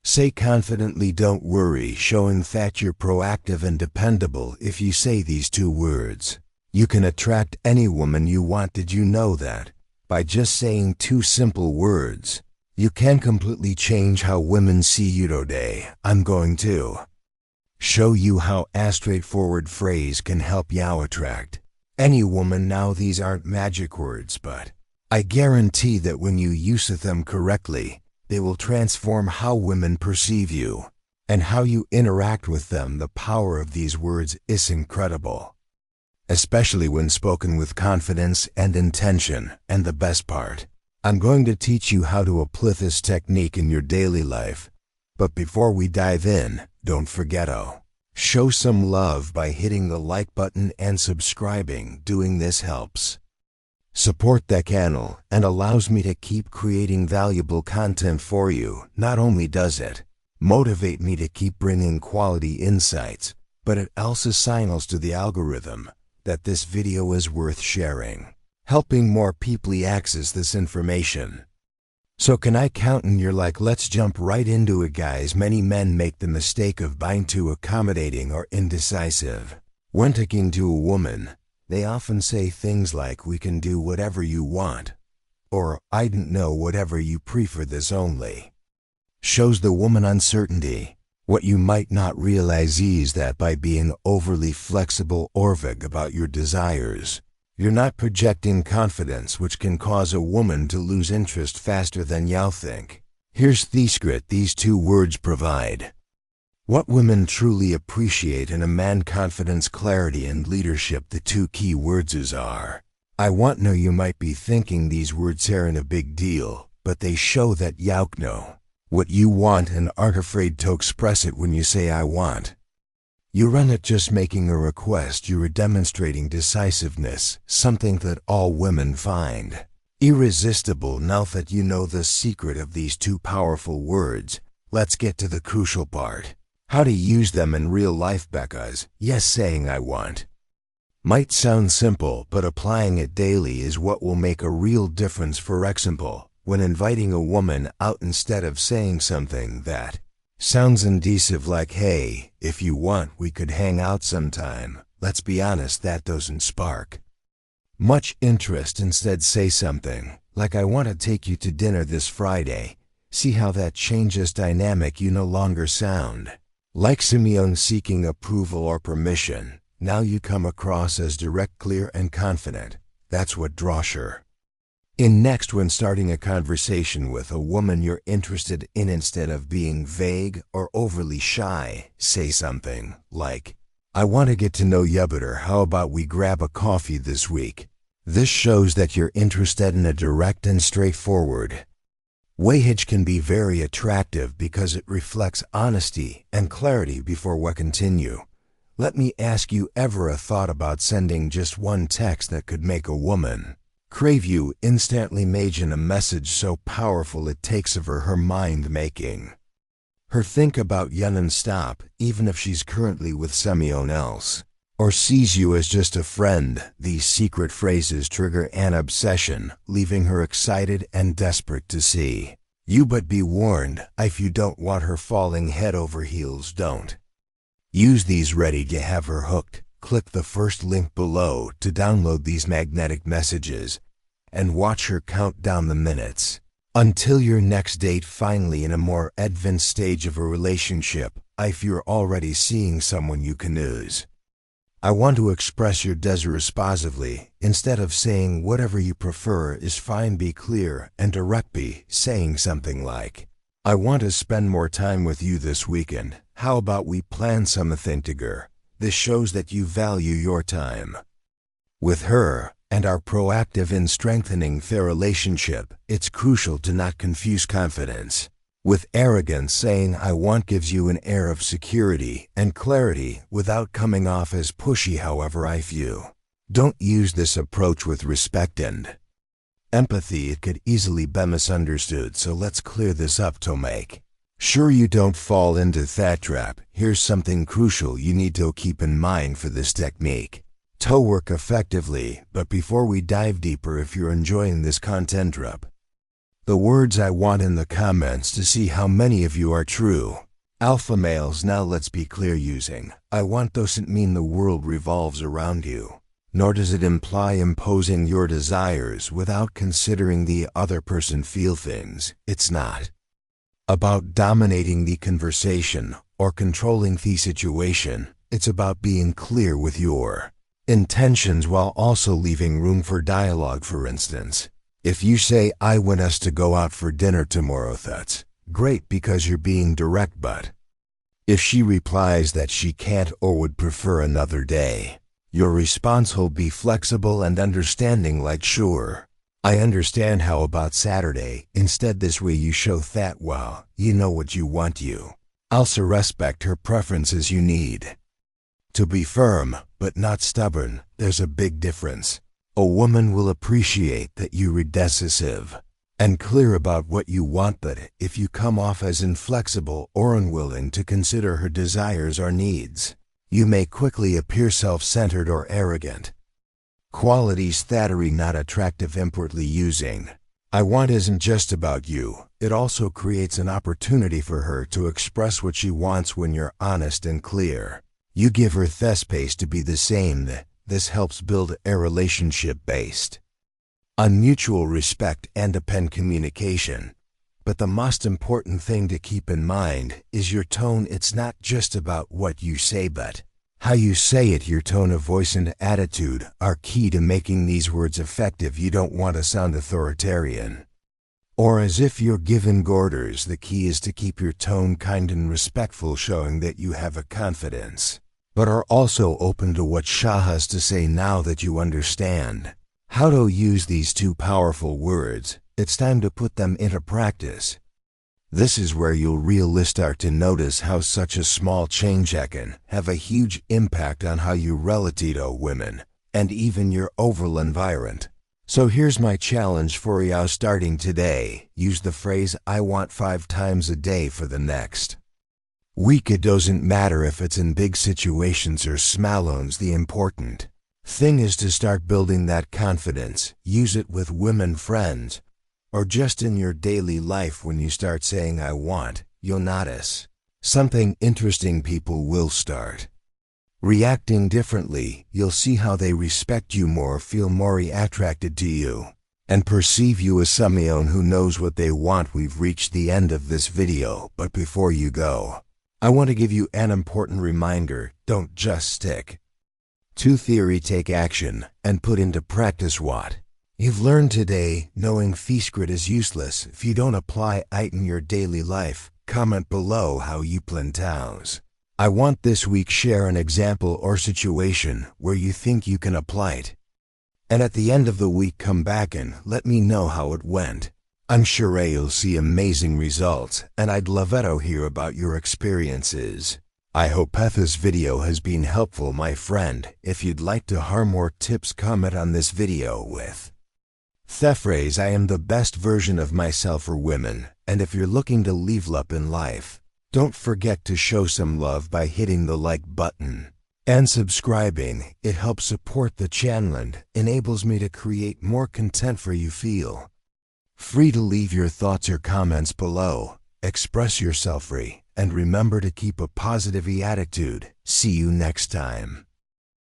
Say confidently, don't worry, showing that you're proactive and dependable. If you say these 2 words, you can attract any woman you want. Did you know that? By just saying 2 simple words, you can completely change how women see you today. I'm going to show you how a straightforward phrase can help you attract any woman. Now, these aren't magic words, but I guarantee that when you use them correctly, they will transform how women perceive you and how you interact with them. The power of these words is incredible, especially when spoken with confidence and intention. And the best part, I'm going to teach you how to apply this technique in your daily life. But before we dive in, don't forget to show some love by hitting the like button and subscribing. Doing this helps support the channel and allows me to keep creating valuable content for you. Not only does it motivate me to keep bringing quality insights, but it also signals to the algorithm that this video is worth sharing, helping more people access this information. So can I count on your like? Let's jump right into it, guys. Many men make the mistake of being too accommodating or indecisive. When talking to a woman, they often say things like, "We can do whatever you want," or "I don't know, whatever you prefer." This only shows the woman uncertainty. What you might not realize is that by being overly flexible or vague about your desires, you're not projecting confidence, which can cause a woman to lose interest faster than you think. Here's the secret these 2 words provide. What women truly appreciate in a man: confidence, clarity, and leadership. The 2 key words are "I want." Now, you might be thinking these words aren't a big deal, but they show that you know what you want and aren't afraid to express it. When you say "I want," you aren't just making a request, you're demonstrating decisiveness, something that all women find irresistible. Now that you know the secret of these 2 powerful words, let's get to the crucial part: how to use them in real life. Because, yes, saying "I want" might sound simple, but applying it daily is what will make a real difference. For example, when inviting a woman out, instead of saying something that sounds indecisive like, "Hey, if you want, we could hang out sometime," let's be honest, that doesn't spark much interest. Instead, say something like, "I want to take you to dinner this Friday." See how that changes dynamic. You no longer sound like Simeon seeking approval or permission. Now you come across as direct, clear, and confident. That's what draws her in. Next, when starting a conversation with a woman you're interested in, instead of being vague or overly shy, say something like, "I want to get to know you better. How about we grab a coffee this week?" This shows that you're interested in a direct and straightforward way. Which can be very attractive because it reflects honesty and clarity. Before we continue, let me ask you, ever thought about sending just 1 text that could make a woman crave you instantly? Imagine a message so powerful it takes over her mind, making her think about you non-stop, even if she's currently with someone else or sees you as just a friend. These secret phrases trigger an obsession, leaving her excited and desperate to see you. But be warned, if you don't want her falling head over heels, don't use these. Ready to have her hooked? Click the first link below to download these magnetic messages and watch her count down the minutes until your next date. Finally, in a more advanced stage of a relationship, if you're already seeing someone, you can use "I want to express your desire positively." Instead of saying "whatever you prefer is fine," be clear and direct. Be saying something like, "I want to spend more time with you this weekend. How about we plan something together?" This shows that you value your time with her and are proactive in strengthening their relationship. It's crucial to not confuse confidence with arrogance. Saying "I want" gives you an air of security and clarity without coming off as pushy. However, if you don't use this approach with respect and empathy, it could easily be misunderstood. So let's clear this up to make sure you don't fall into that trap. Here's something crucial you need to keep in mind for this technique to work effectively. But before we dive deeper, if you're enjoying this content drop, the words I want in the comments to see how many of you are true. Alpha males, now let's be clear, using I want doesn't mean the world revolves around you, nor does it imply imposing your desires without considering the other person feel things. It's not about dominating the conversation or controlling the situation. It's about being clear with your intentions while also leaving room for dialogue. For instance, if you say, I want us to go out for dinner tomorrow, that's great because you're being direct, but if she replies that she can't or would prefer another day, your response will be flexible and understanding, like, sure, I understand, how about Saturday instead? This way you show that, well, you know what you want. You also respect her preferences. You need to be firm, but not stubborn. There's a big difference. A woman will appreciate that you're decisive and clear about what you want, but if you come off as inflexible or unwilling to consider her desires or needs, you may quickly appear self-centered or arrogant. Qualities that are not attractive. Importantly, using I want isn't just about you. It also creates an opportunity for her to express what she wants. When you're honest and clear, you give her the space to be the same. This helps build a relationship based on mutual respect and open communication. But the most important thing to keep in mind is your tone. It's not just about what you say, but how you say it. Your tone of voice and attitude are key to making these words effective. You don't want to sound authoritarian or as if you're giving orders. The key is to keep your tone kind and respectful, showing that you have a confidence, but are also open to what Shah has to say. Now that you understand how to use these two powerful words, it's time to put them into practice. This is where you'll really start to notice how such a small change can have a huge impact on how you relate to women and even your overall environment. So here's my challenge for you starting today. Use the phrase I want 5 times a day for the next week. It doesn't matter if it's in big situations or small ones. The important thing is to start building that confidence. Use it with women friends or just in your daily life. When you start saying I want, you'll notice something interesting. People will start reacting differently. You'll see how they respect you more, feel more attracted to you, and perceive you as someone who knows what they want. We've reached the end of this video, but before you go, I want to give you an important reminder. Don't just stick to theory. Take action and put into practice what you've learned today. Knowing the secret is useless if you don't apply it in your daily life. Comment below how you plan to I want this week. Share an example or situation where you think you can apply it. And at the end of the week, come back and let me know how it went. I'm sure you'll see amazing results, and I'd love to hear about your experiences. I hope this video has been helpful, my friend. If you'd like to hear more tips, comment on this video with the phrase I am the best version of myself for women. And if you're looking to level up in life, don't forget to show some love by hitting the like button and subscribing. It helps support the channel and enables me to create more content for you. Feel free to leave your thoughts or comments below. Express yourself free, and remember to keep a positive attitude. See you next time.